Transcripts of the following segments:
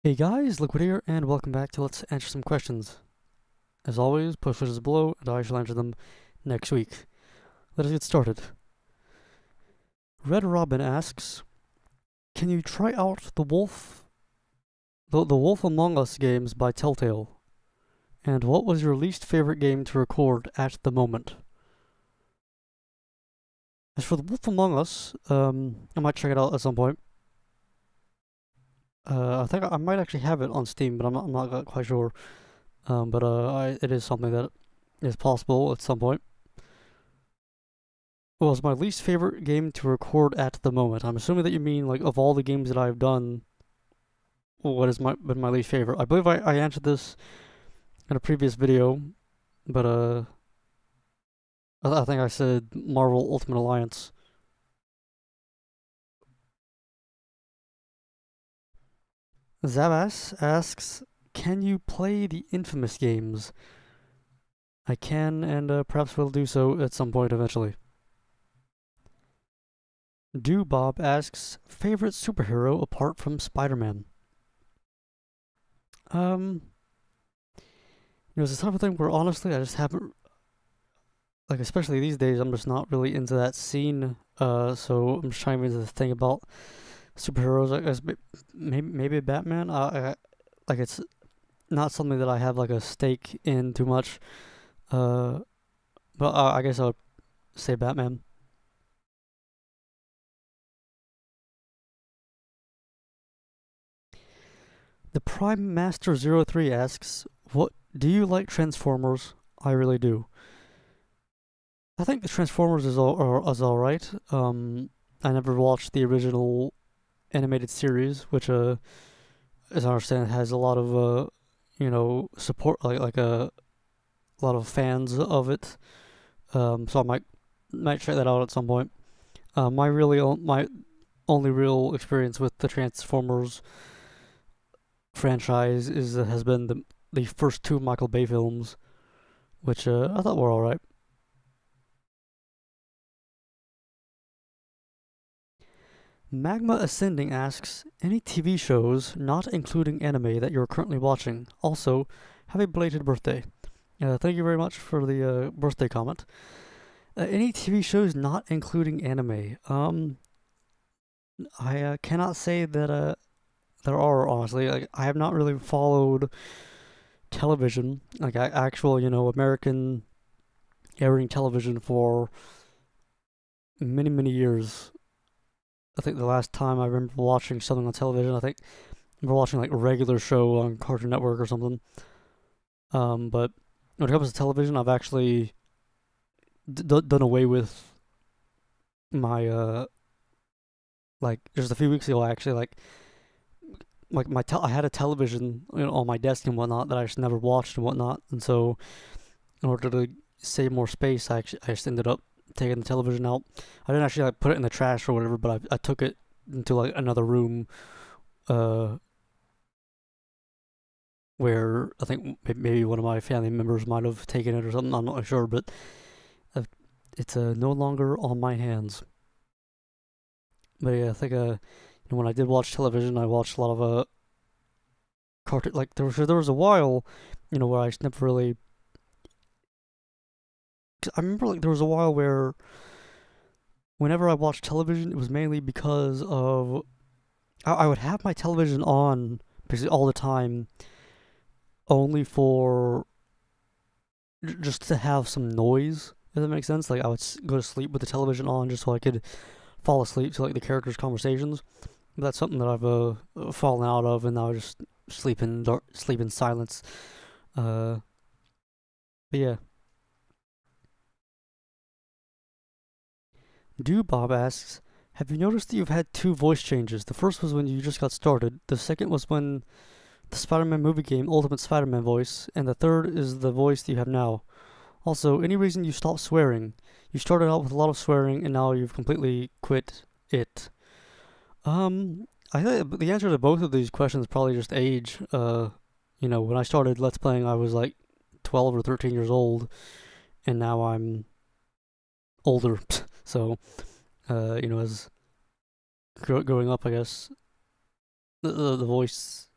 Hey guys, Liquid here, and welcome back to Let's Answer Some Questions. As always, post wishes below, and I shall answer them next week. Let us get started. Red Robin asks, can you try out the Wolf Among Us games by Telltale? And what was your least favorite game to record at the moment? As for the Wolf Among Us, I might check it out at some point. I think I might actually have it on Steam, but I'm not quite sure. It is something that is possible at some point. Was my least favorite game to record at the moment? I'm assuming that you mean, like, of all the games that I've done, what has been my least favorite? I believe I answered this in a previous video, but I think I said Marvel Ultimate Alliance. Zabas asks, can you play the Infamous games? I can, and perhaps will do so at some point eventually. Do Bob asks, favorite superhero apart from Spider-Man? Um, it's the type of thing where honestly I just haven't, like, especially these days, I'm just not really into that scene. So I'm just trying to think about superheroes. I guess maybe Batman. Like, it's not something that I have like a stake in too much. Uh, but I guess I would say Batman. The Prime Master 03 asks, "What do you like Transformers?" I really do. I think the Transformers is all right. I never watched the original animated series, which as I understand, has a lot of support, like a lot of fans of it. So I might check that out at some point. My only real experience with the Transformers franchise has been the first two Michael Bay films, which I thought were all right. Magma Ascending asks, any TV shows not including anime that you're currently watching? Also, have a belated birthday. Thank you very much for the birthday comment. Any TV shows not including anime? I cannot say that there are, honestly. Like, I have not really followed television, like actual American airing television for many years. I think the last time I remember watching something on television, I think I remember watching like a regular show on Cartoon Network or something. But when it comes to television, I've actually done away with my like just a few weeks ago. I actually I had a television, on my desk and whatnot, that I just never watched and whatnot, and so in order to save more space, I just ended up taking the television out. I didn't actually like put it in the trash or whatever, but I took it into like another room, uh, where I think maybe one of my family members might have taken it or something. I'm not really sure, but uh, it's no longer on my hands. But yeah, I think when I did watch television, I watched a lot of cartoon. Like there was a while, where I just never really. I remember like there was a while where whenever I watched television, it was mainly because of I would have my television on basically all the time, only for just to have some noise. If that makes sense, like I would go to sleep with the television on just so I could fall asleep to like the characters' conversations. But that's something that I've fallen out of, and now I just sleep in silence. Uh, but yeah, Do Bob asks, have you noticed that you've had two voice changes? The first was when you just got started. The second was when the Spider-Man movie game Ultimate Spider-Man voice, and the third is the voice that you have now. Also, any reason you stopped swearing? You started out with a lot of swearing, and now you've completely quit it. I think the answer to both of these questions is probably just age. When I started Let's Playing, I was like 12 or 13 years old, and now I'm older. So, as growing up, I guess the voice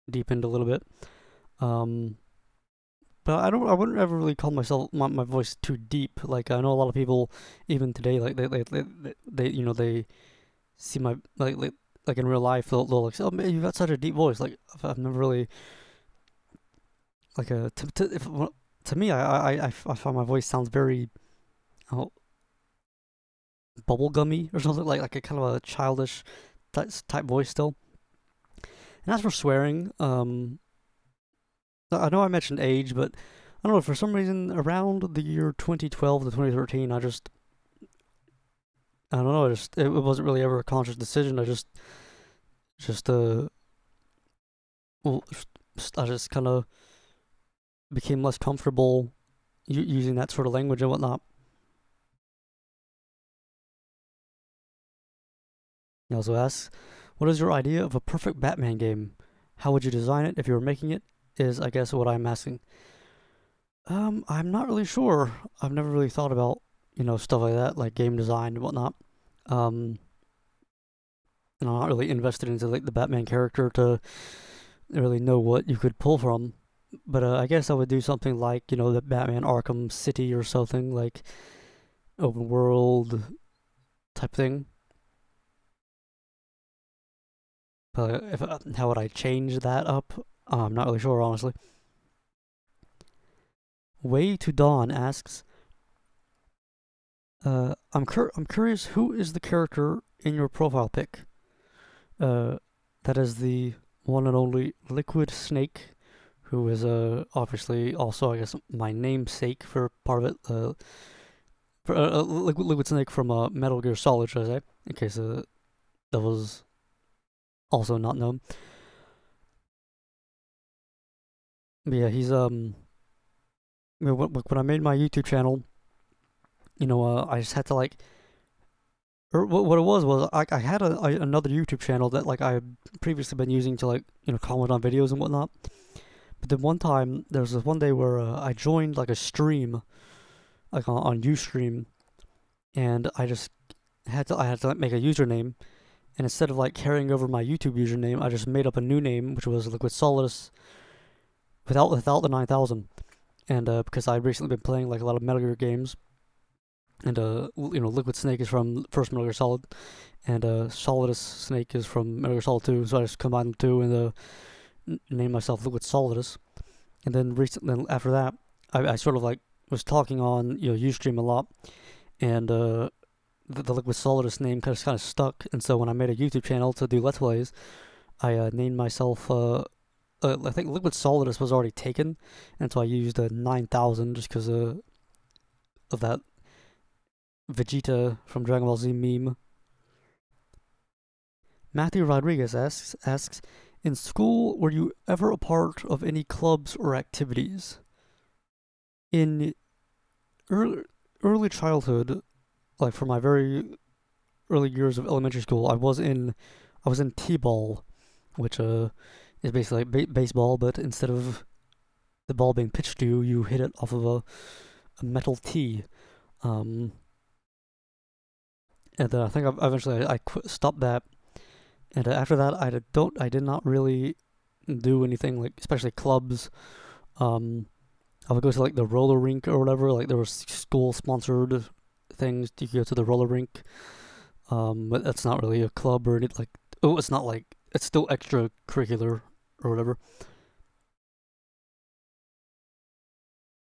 deepened a little bit. Um, but I wouldn't ever really call my voice too deep. Like I know a lot of people even today, like they you know they see my like in real life they'll like say, oh man, you got such a deep voice. Like I've never really like to me I find my voice sounds very oh, bubblegummy or something like a kind of a childish type voice still. And as for swearing, I know I mentioned age, but I don't know, for some reason around the year 2012 to 2013, I don't know, it wasn't really ever a conscious decision. Just well, I just kind of became less comfortable using that sort of language and whatnot. He also asks, "What is your idea of a perfect Batman game? How would you design it if you were making it?" Is I guess what I'm asking. I'm not really sure. I've never really thought about stuff like that, like game design and whatnot. Um, and I'm not really invested into like the Batman character to really know what you could pull from. But I guess I would do something like the Batman Arkham City or something like open world type thing. But if how would I change that up? I'm not really sure, honestly. Way to Dawn asks, I'm curious, who is the character in your profile pic? Uh, that is the one and only Liquid Snake, who is obviously also I guess my namesake for part of it. For, Liquid Snake from Metal Gear Solid, should I say? In case that was also not known. But yeah, he's when I made my YouTube channel, I just had to like, or what it was I had another YouTube channel that like I had previously been using to like comment on videos and whatnot. But then one time there was this one day where I joined like a stream like on Ustream, and I had to like, make a username, and instead of like carrying over my YouTube username, I just made up a new name which was Liquid Solidus without the 9000. And because I'd recently been playing like a lot of Metal Gear games, and Liquid Snake is from first Metal Gear Solid, and Solidus Snake is from Metal Gear Solid 2, so I just combined the two and named myself Liquid Solidus. And then then after that, I sort of like was talking on Ustream a lot, and the Liquid Solidus name kind of stuck. And so when I made a YouTube channel to do Let's Plays, I named myself. I think Liquid Solidus was already taken, and so I used 9000 just because of that Vegeta from Dragon Ball Z meme. Matthew Rodriguez asks, in school, were you ever a part of any clubs or activities? In early childhood, like for my very early years of elementary school, I was in t-ball, which is basically like baseball, but instead of the ball being pitched to you, you hit it off of a metal tee. Um, and then I think eventually I stopped that, and after that I did not really do anything like especially clubs. Um, I would go to like the roller rink or whatever. Like there was school sponsored things to go to the roller rink. But that's not really a club or anything. Like it's not like it's still extracurricular or whatever.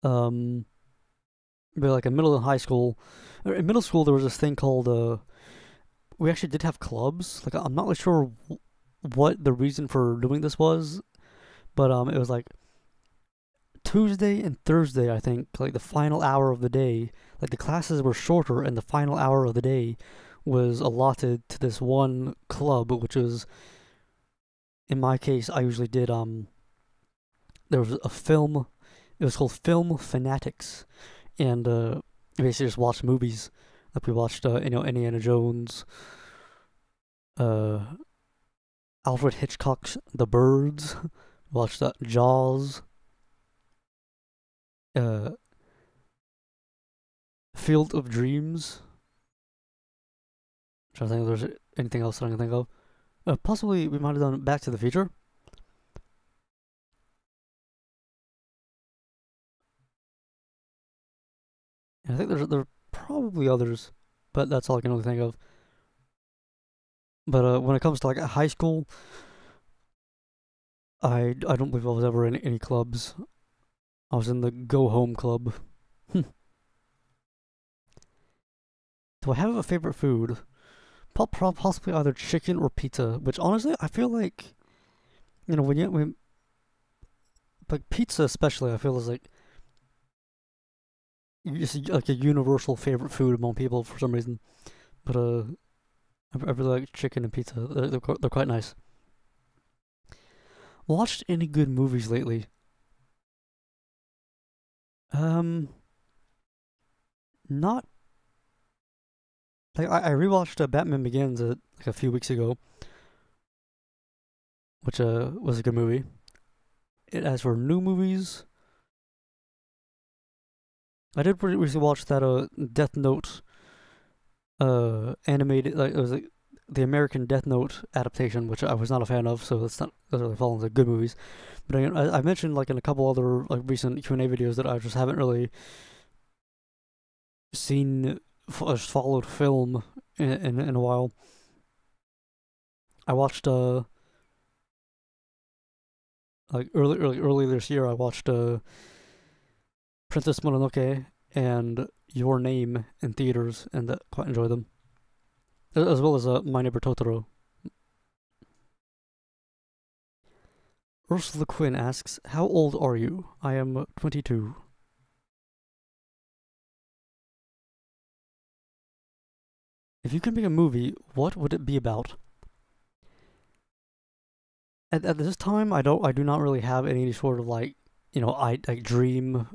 Um, but like in middle and high school, or in middle school there was this thing called we actually did have clubs. Like I'm not really sure what the reason for doing this was, but it was like Tuesday and Thursday, I think, like the final hour of the day, like the classes were shorter and the final hour of the day was allotted to this one club, which was, in my case, I usually did, there was a film, it was called Film Fanatics, and basically just watched movies. Like we watched, Indiana Jones, uh, Alfred Hitchcock's The Birds, watched Jaws, uh, Field of Dreams. I'm trying to think if there's anything else that I can think of. Possibly we might have done Back to the Future. I think there are probably others, but that's all I can really think of. But when it comes to like high school, I don't believe I was ever in any clubs. I was in the go home club. Do I have a favorite food? Possibly either chicken or pizza. Which honestly, I feel like when like pizza especially, I feel is like just like a universal favorite food among people for some reason. But I really like chicken and pizza. They're quite nice. Watched any good movies lately? Um, not like I rewatched Batman Begins like a few weeks ago, which was a good movie. As for new movies, I did recently watch that Death Note animated, like it was like the American Death Note adaptation, which I was not a fan of, so it's not doesn't really fall into good movies. But again, I mentioned like in a couple other like recent Q&A videos that I just haven't really seen followed film in a while. I watched like early this year. I watched Princess Mononoke and Your Name in theaters, and quite enjoyed them, as well as My Neighbor Totoro. Ursula Quinn asks, "How old are you?" I am 22. If you could make a movie, what would it be about? At this time, I do not really have any sort of like I like dream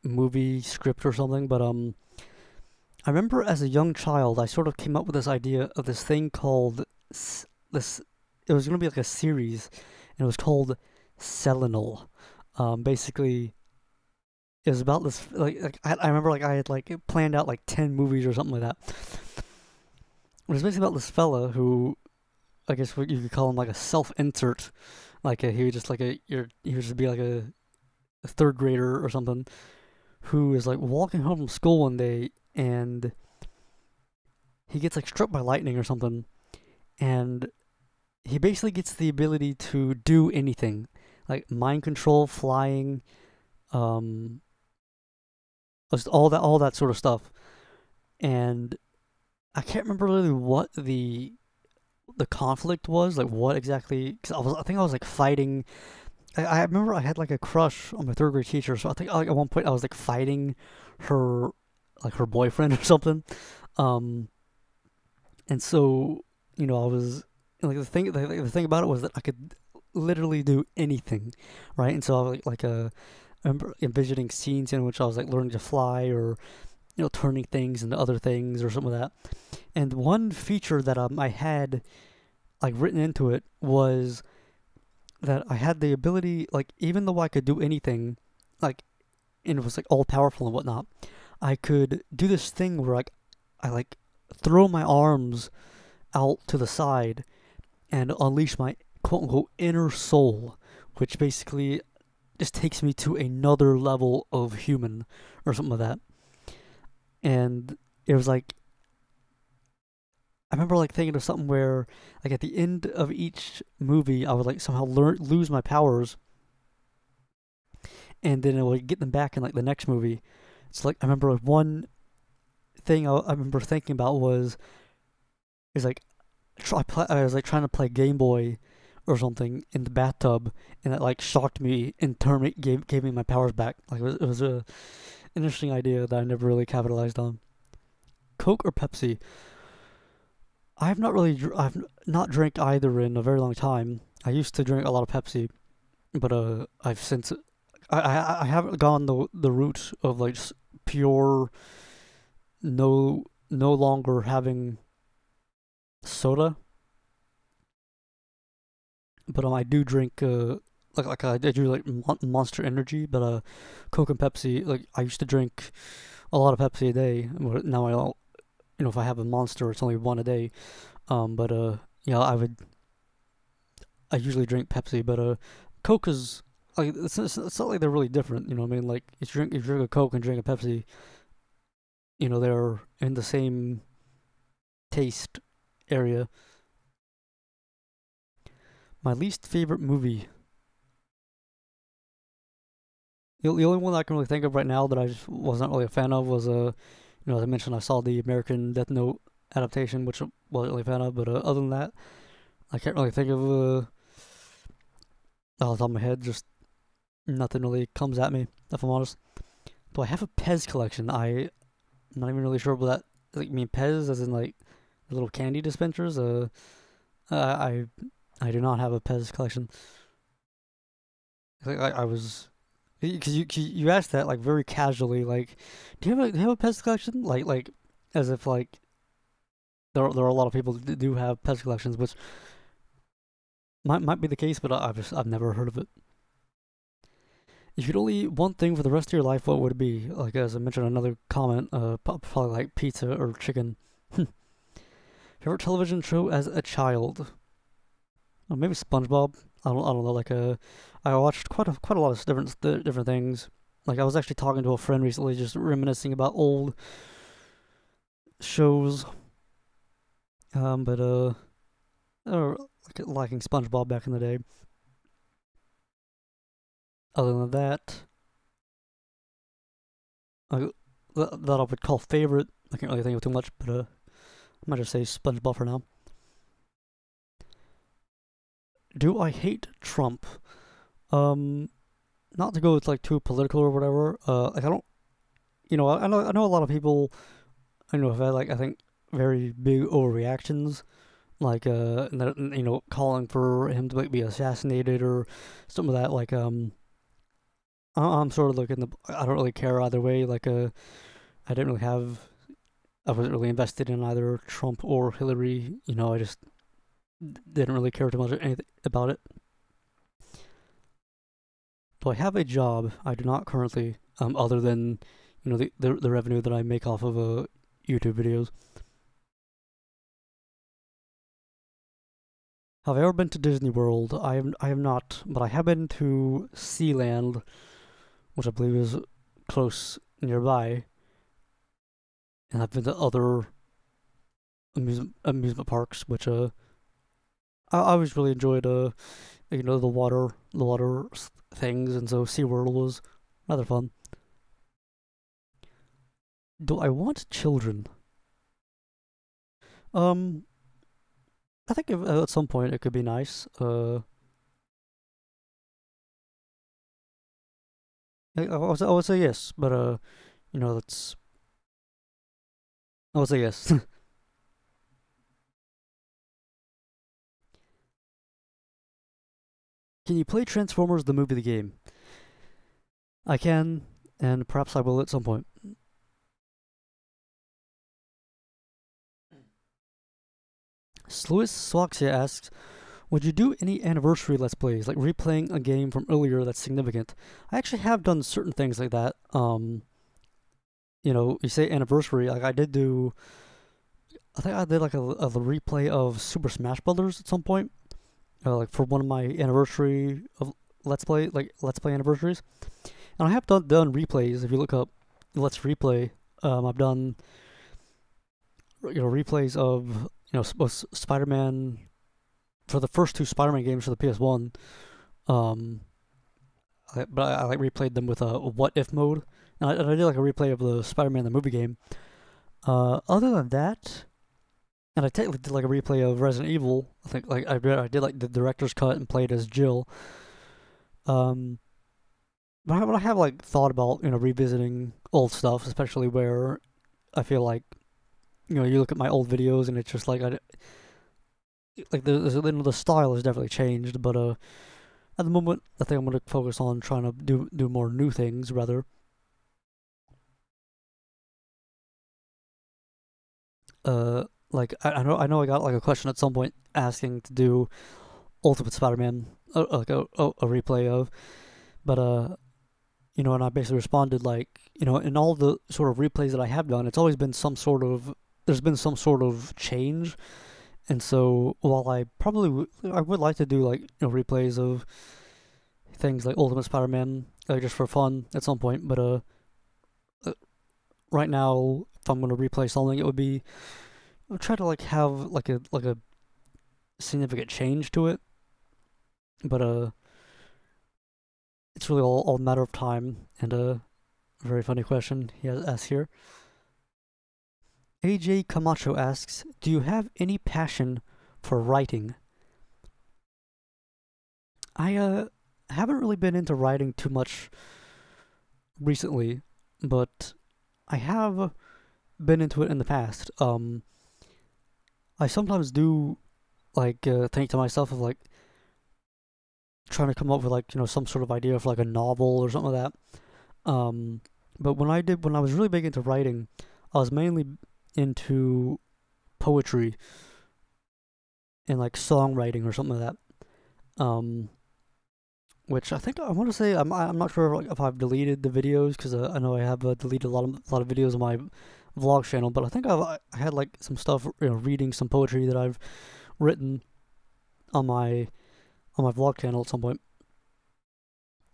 movie script or something, but I remember as a young child, I sort of came up with this idea of this thing called this. It was gonna be like a series, and it was called Selenol. Basically, it was about this like I remember like I had like planned out like 10 movies or something like that. It was basically about this fella who I guess what you could call him like a self-insert, like he would just like he would just be like a third grader or something who is like walking home from school one day and he gets like struck by lightning or something, and he basically gets the ability to do anything, like mind control, flying, um, just all that sort of stuff. And I can't remember really what the conflict was, like what exactly. Cause I think I was like fighting. I remember I had like a crush on my third grade teacher, so I think like at one point I was like fighting her, like her boyfriend or something. Um, and so I was like the thing about it was that I could literally do anything, right? And so I was I remember envisioning scenes in which I was like learning to fly or turning things into other things or something like that. And one feature that I had like written into it was that I had the ability, like even though I could do anything, like and it was like all powerful and whatnot, I could do this thing where like I like throw my arms out to the side and unleash my quote unquote inner soul, which basically just takes me to another level of human or something like that. And it was like I remember like thinking of something where like at the end of each movie I would like somehow lose my powers and then I would get them back in like the next movie. It's like I remember like one thing I remember thinking about was is like I was like trying to play Game Boy or something in the bathtub, and it like shocked me and gave me my powers back. Like it was a an interesting idea that I never really capitalized on. Coke or Pepsi? I've not drank either in a very long time. I used to drink a lot of Pepsi, but I've since I haven't gone the route of like just pure no longer having soda, but I do drink I do like Monster Energy, but Coke and Pepsi, like I used to drink a lot of Pepsi a day. But now I don't. If I have a Monster, it's only one a day. But yeah, I usually drink Pepsi, but Coke is like it's not like they're really different. You know what I mean? Like if you drink a Coke and drink a Pepsi, they're in the same taste area. My least favorite movie. The only one I can really think of right now that I just wasn't really a fan of was as I mentioned, I saw the American Death Note adaptation, which I wasn't really a fan of. But other than that, I can't really think of off the top of my head. Just nothing really comes at me, if I'm honest. Do I have a Pez collection? I'm not even really sure what that. Like, I mean, Pez, as in like the little candy dispensers. I I do not have a Pez collection. I was because you asked that like very casually, like, do you have a Pez collection? Like as if like there are a lot of people that do have Pez collections, which might be the case, but I've never heard of it. If you could only eat one thing for the rest of your life, what would it be? Like as I mentioned, another comment, probably like pizza or chicken. Favorite television show as a child? Oh, maybe SpongeBob. I don't know. Like I watched quite a lot of different things. Like I was actually talking to a friend recently, just reminiscing about old shows. But liking SpongeBob back in the day. Other than that, I, that I would call favorite. I can't really think of too much, but I might just say SpongeBob for now. Do I hate Trump? Um, Not to go with like too political or whatever. Like I don't, I know a lot of people. I know have had like I think very big overreactions, like calling for him to like be assassinated or some of that. Like I'm sort of like I don't really care either way. Like I didn't really have. I wasn't really invested in either Trump or Hillary. I just didn't really care too much anything about it. Do I have a job? I do not currently, other than the revenue that I make off of YouTube videos. Have I ever been to Disney World? I have not, but I have been to Sealand, which I believe is close nearby, and I've been to other amusement parks, which I always really enjoyed the water things, and so SeaWorld was rather fun. Do I want children? Um, I think at some point it could be nice. I would say yes, but that's I would say yes. Can you play Transformers the movie, the game? I can, and perhaps I will at some point. Sluis Swaxia asks, would you do any anniversary Let's Plays, like replaying a game from earlier that's significant? I actually have done certain things like that. You say anniversary, like I did do, I think I did like a replay of Super Smash Brothers at some point, like for one of my anniversary of Let's Play anniversaries. And I have done replays. If you look up Let's Replay, I've done replays of Spider-Man for the first two Spider-Man games for the PS1. Um, but I like replayed them with a what if mode, and I did like a replay of the Spider-Man the movie game. Other than that, and I technically did like a replay of Resident Evil. I think like I did like the director's cut and played as Jill. Um, but I have like thought about revisiting old stuff, especially where I feel like you look at my old videos and it's just like the style has definitely changed, but at the moment I think I'm gonna focus on trying to do more new things rather. Like I know I got like a question at some point asking to do Ultimate Spider-Man, like a replay of, but and I basically responded like, in all the sort of replays that I have done, it's always been there's been some sort of change, and so while I would like to do like replays of things like Ultimate Spider-Man, just for fun at some point, but right now if I'm gonna replay something, it would be I would try to like have like a significant change to it, but it's really all a matter of time. And a very funny question he has asked here. AJ Camacho asks, "Do you have any passion for writing?" I haven't really been into writing too much recently, but I have been into it in the past. I sometimes do like think to myself of like trying to come up with like some sort of idea for like a novel or something like that. But when I was really big into writing, I was mainly into poetry and like songwriting or something like that. Which I think I want to say I'm not sure if I've deleted the videos because I know I have deleted a lot of videos on my vlog channel, but I think I had like some stuff reading some poetry that I've written on my vlog channel at some point.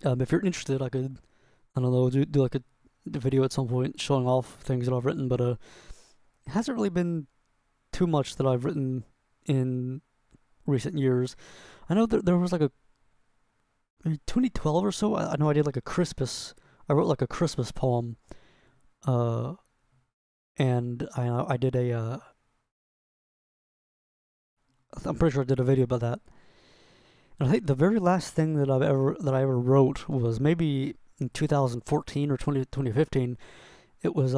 If you're interested, I could I don't know do like a video at some point showing off things that I've written, but it hasn't really been too much that I've written in recent years. I know that there was like a 2012 or so. I know I did like a Christmas. I wrote like a Christmas poem, uh, and I did a. I'm pretty sure I did a video about that. And I think the very last thing that I ever wrote was maybe in 2014 or 2015. It was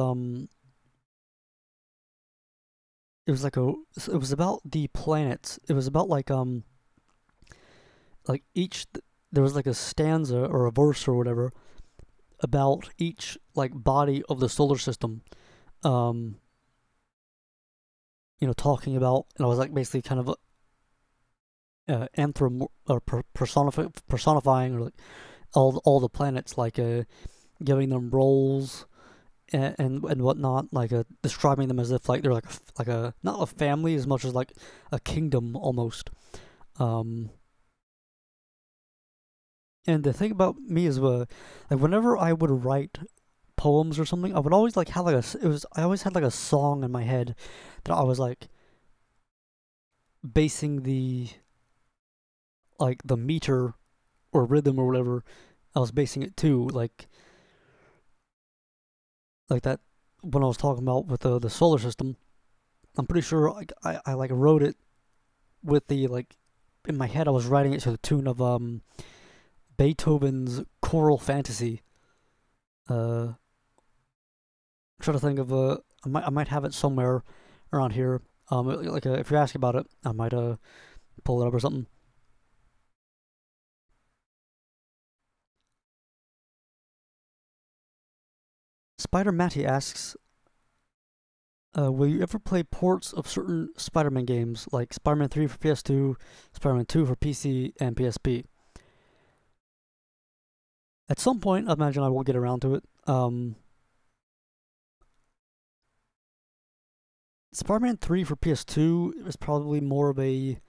it was like it was about the planets. It was about like each there was like a stanza or a verse or whatever about each like body of the solar system. Um, talking about, and I was like basically kind of personifying or like all the planets, like giving them roles and whatnot, like describing them as if like they're like a not a family as much as like a kingdom almost. Um, and the thing about me is, like whenever I would write poems or something, I would always like have I always had like a song in my head that I was like basing the meter or rhythm or whatever I was basing it to, like that when I was talking about with the solar system. I'm pretty sure like I like wrote it with the like in my head. I was writing it to the tune of Beethoven's Choral Fantasy. Uh, trying to think of I might have it somewhere around here. Like if you're asking about it, I might pull it up or something. Spider Matty asks, will you ever play ports of certain Spider-Man games, like Spider-Man 3 for PS2, Spider-Man 2 for PC and PSP? At some point, I imagine I will get around to it. Spider-Man 3 for PS2 is probably more of a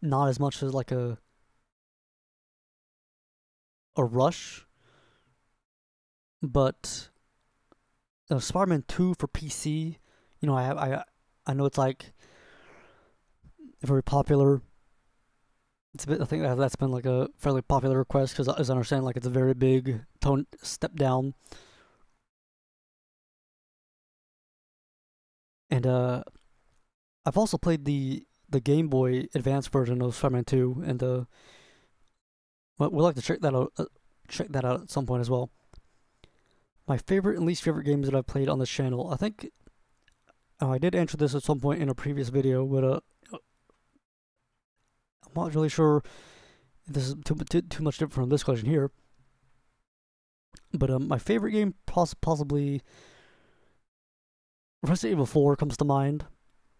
not as much as like a rush, but Spider-Man 2 for PC, I know it's like very popular. I think that's been like a fairly popular request because, as I understand, like it's a very big tone step down. And I've also played the Game Boy Advance version of Spider-Man 2, and we'd like to check that out at some point as well. My favorite and least favorite games that I've played on this channel. I think I did answer this at some point in a previous video, but I'm not really sure if this is too much different from this question here. But my favorite game possibly Resident Evil 4 comes to mind.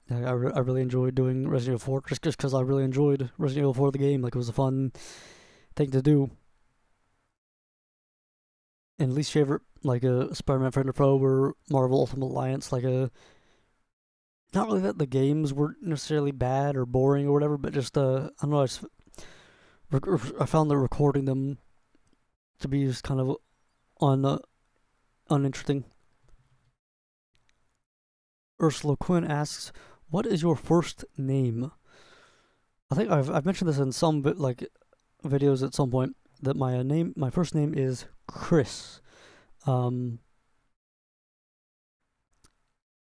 I really enjoyed doing Resident Evil 4 just because I really enjoyed Resident Evil 4 the game. Like it was a fun thing to do. And least favorite, like a Spider-Man Friend or Foe or Marvel Ultimate Alliance, like a not really that the games were necessarily bad or boring or whatever, but just I don't know. I found that recording them to be just kind of uninteresting. Ursula Quinn asks, "What is your first name?" I think I've mentioned this in some videos at some point that my first name is Chris. Um,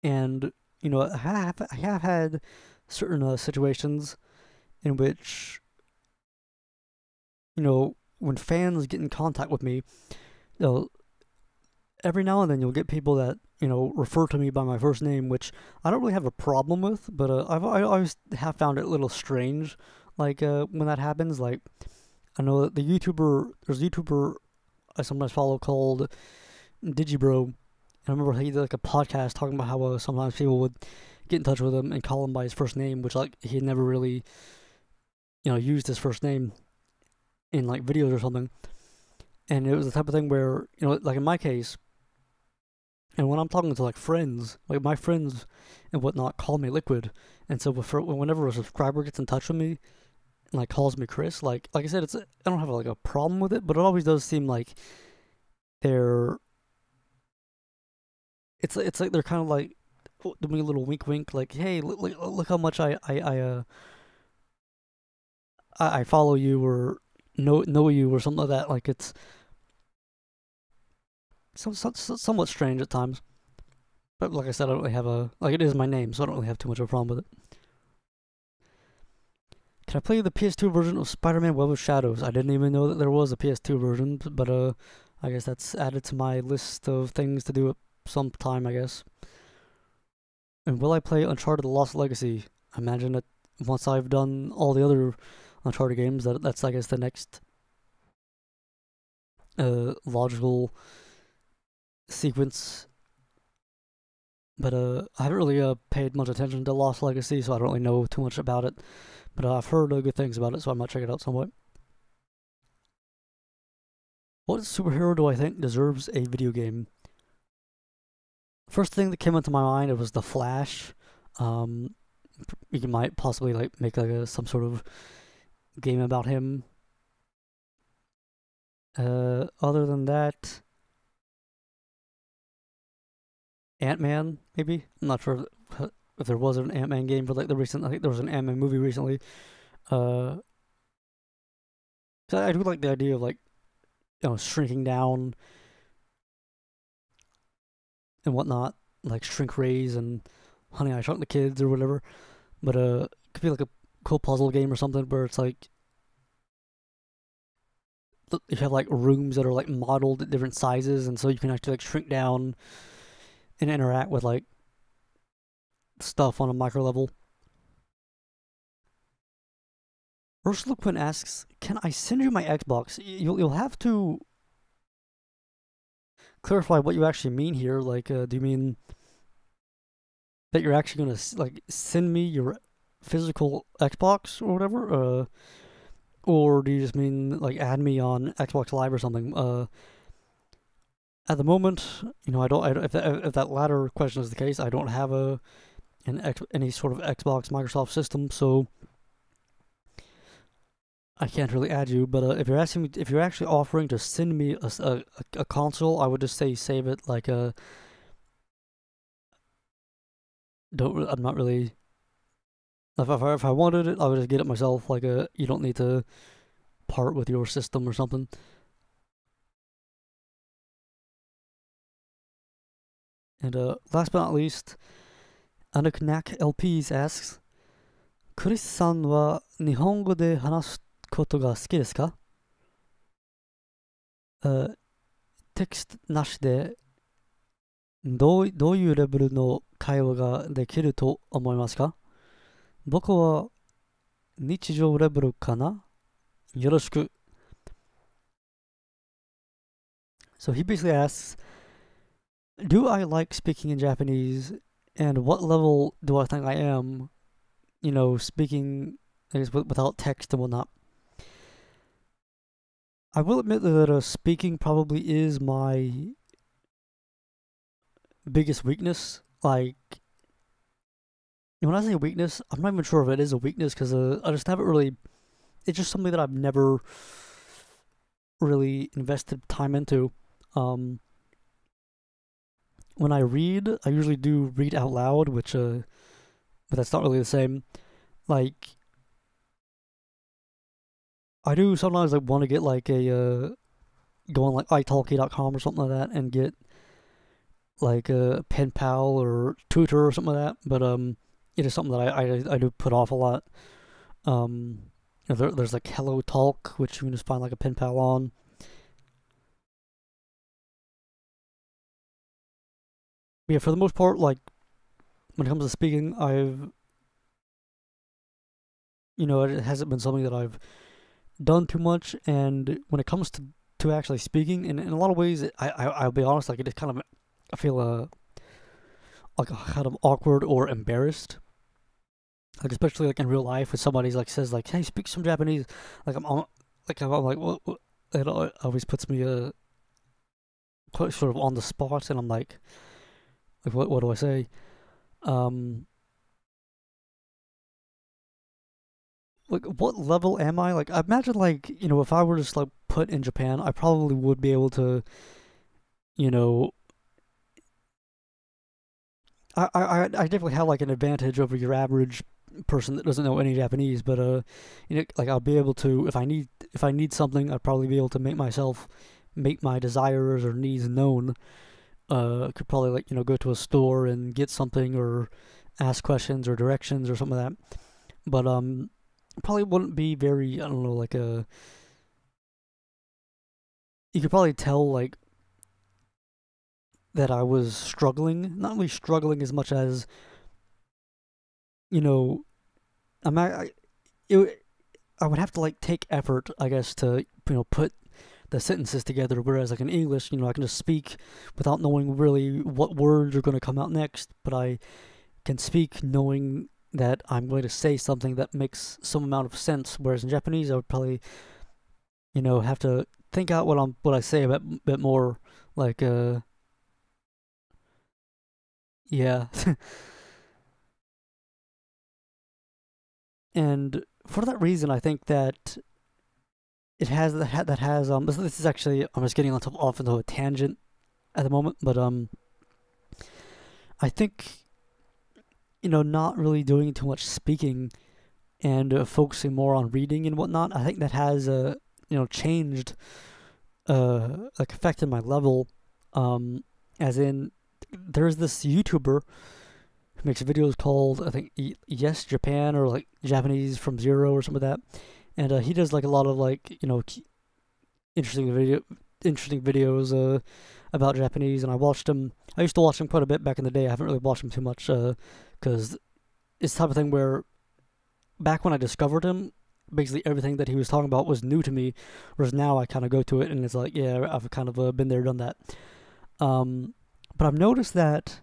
and I have had certain situations in which when fans get in contact with me, you know, every now and then you'll get people that refer to me by my first name, which I don't really have a problem with, but I always have found it a little strange, when that happens. Like, I know that there's a YouTuber I sometimes follow called Digibro, and I remember he did like a podcast talking about how sometimes people would get in touch with him and call him by his first name, which like he had never really used his first name in like videos or something. And it was the type of thing where like in my case, and when I'm talking to like friends, like my friends and whatnot call me Liquid, and so whenever a subscriber gets in touch with me and like calls me Chris, like I said, I don't have like a problem with it, but it always does seem like they're it's like they're kind of like doing a little wink wink, like, hey, look how much I follow you or know you or something like that. Like, it's somewhat strange at times. But like I said, I don't really have it is my name, so I don't really have too much of a problem with it. Can I play the PS2 version of Spider-Man Web of Shadows? I didn't even know that there was a PS2 version, but I guess that's added to my list of things to do at some time, I guess. And will I play Uncharted: The Lost Legacy? I imagine that once I've done all the other Uncharted games, that's I guess the next logical sequence. But I haven't really paid much attention to Lost Legacy, so I don't really know too much about it. But I've heard good things about it, so I might check it out somewhat. What superhero do I think deserves a video game? First thing that came into my mind, it was The Flash. You might possibly like make like some sort of game about him. Other than that, Ant-Man, maybe? I'm not sure if there was an Ant-Man game for like the recent. I think there was an Ant-Man movie recently. So I do like the idea of like shrinking down and whatnot, like Shrink Rays and Honey I Shrunk the Kids or whatever. But it could be like a cool puzzle game or something where it's like you have like rooms that are like modeled at different sizes, and so you can actually like shrink down and interact with like stuff on a micro level. Ursula Quinn asks, "Can I send you my Xbox?" You'll have to clarify what you actually mean here. Like, do you mean that you're actually gonna like send me your physical Xbox or whatever? Or do you just mean like add me on Xbox Live or something? At the moment, I don't. If that latter question is the case, I don't have any sort of Xbox Microsoft system, so I can't really add you. But if you're actually offering to send me a console, I would just say save it. Like I'm not really. If I wanted it, I would just get it myself. Like you don't need to part with your system or something. And last but not least, Anuknak LPs asks, クリスさんは日本語で話すことが好きですか？テキストなしでどういうレベルの会話ができると思いますか？僕は日常レベルかな？よろしく。So he basically asks, do I like speaking in Japanese, and what level do I think I am, speaking, I guess, without text and whatnot. I will admit that speaking probably is my biggest weakness. Like, when I say weakness, I'm not even sure if it is a weakness because I just haven't really. It's just something that I've never really invested time into. when I read, I usually do read out loud, which but that's not really the same. Like I do sometimes like want to get like a go on like italki.com or something like that and get like a pen pal or tutor or something like that. But it is something that I do put off a lot. There's like Hello Talk, which you can just find like a pen pal on. But yeah, for the most part, like when it comes to speaking, it hasn't been something that I've done too much. And when it comes to actually speaking, in a lot of ways, I'll be honest, like it is kind of, I feel like kind of awkward or embarrassed. Like especially like in real life, when somebody's like says like, "Hey, speak some Japanese," like I'm like, what? It always puts me quite sort of on the spot, and I'm like what do I say? Um, like what level am I? Like I imagine like if I were just like put in Japan, I probably would be able to you know I definitely have like an advantage over your average person that doesn't know any Japanese, but like I'll be able to if I need something, I'd probably be able to make my desires or needs known. Could probably like go to a store and get something or ask questions or directions or something like that. But probably wouldn't be very, I don't know, like a you could probably tell like that I was struggling, not really struggling as much as you know I'm it, I would have to like take effort, I guess, to put the sentences together. Whereas like in English, I can just speak without knowing really what words are going to come out next, but I can speak knowing that I'm going to say something that makes some amount of sense. Whereas in Japanese, I would probably have to think out what I say a bit more. Like yeah, and for that reason, I think that it has that has this is actually I'm just getting off into a tangent at the moment, but I think not really doing too much speaking and focusing more on reading and whatnot. I think that has changed like affected my level. As in, there's this YouTuber who makes videos called I think Yes Japan or like Japanese from Zero or something like that, and he does like a lot of like interesting interesting videos about Japanese, and I watched him. I used to watch him quite a bit back in the day. I haven't really watched him too much because it's the type of thing where back when I discovered him, basically everything that he was talking about was new to me, whereas now I kind of go to it and it's like, yeah, I've kind of been there, done that. But I've noticed that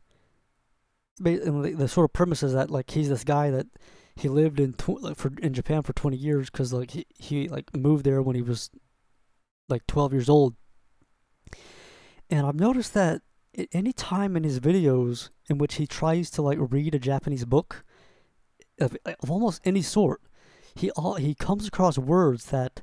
the sort of premise is that like he's this guy that he lived in Japan for 20 years because like he like moved there when he was like 12 years old. And I've noticed that at any time in his videos in which he tries to like read a Japanese book of almost any sort, he comes across words that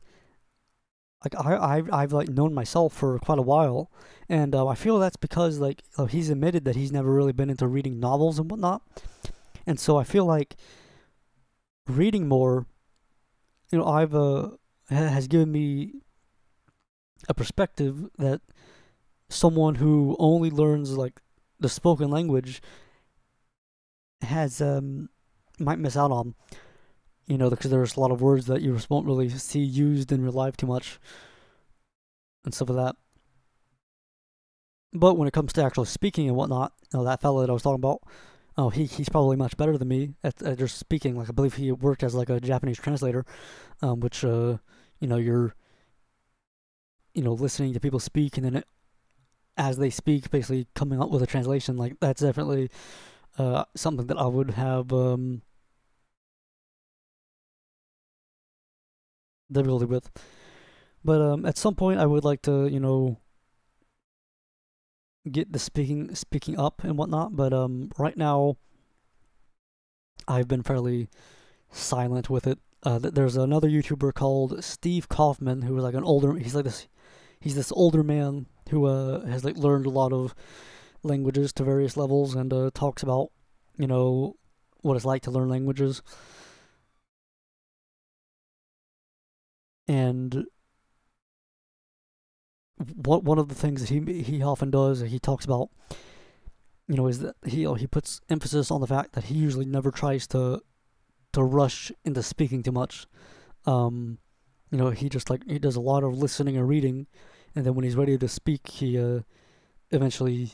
like I've like known myself for quite a while, and I feel that's because like he's admitted that he's never really been into reading novels and whatnot, and so I feel like reading more, I've has given me a perspective that someone who only learns like the spoken language has might miss out on. Because there's a lot of words that you just won't really see used in real life too much and stuff like that. But when it comes to actually speaking and whatnot, that fellow that I was talking about, he's probably much better than me at just speaking. Like I believe he worked as like a Japanese translator, which you're listening to people speak and then as they speak, basically coming up with a translation. Like that's definitely something that I would have difficulty with. But at some point, I would like to get the speaking up and whatnot. But right now, I've been fairly silent with it. There's another YouTuber called Steve Kaufman who was like an older. He's this older man who has like learned a lot of languages to various levels and talks about, you know, what it's like to learn languages. And one of the things that he often does, he talks about, you know, is that he puts emphasis on the fact that he usually never tries to rush into speaking too much. You know, he just like he does a lot of listening and reading, and then when he's ready to speak, he eventually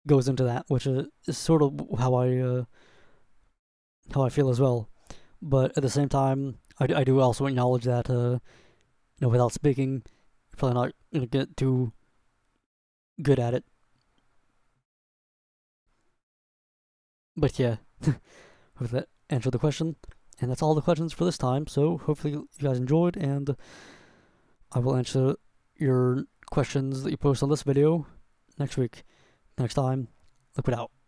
goes into that, which is sort of how I feel as well. But at the same time, I do also acknowledge that you know, without speaking, you're probably not gonna get too good at it. But yeah, hope that answered the question. And that's all the questions for this time. So hopefully you guys enjoyed, and I will answer your questions that you post on this video next week. Next time, Liquid out.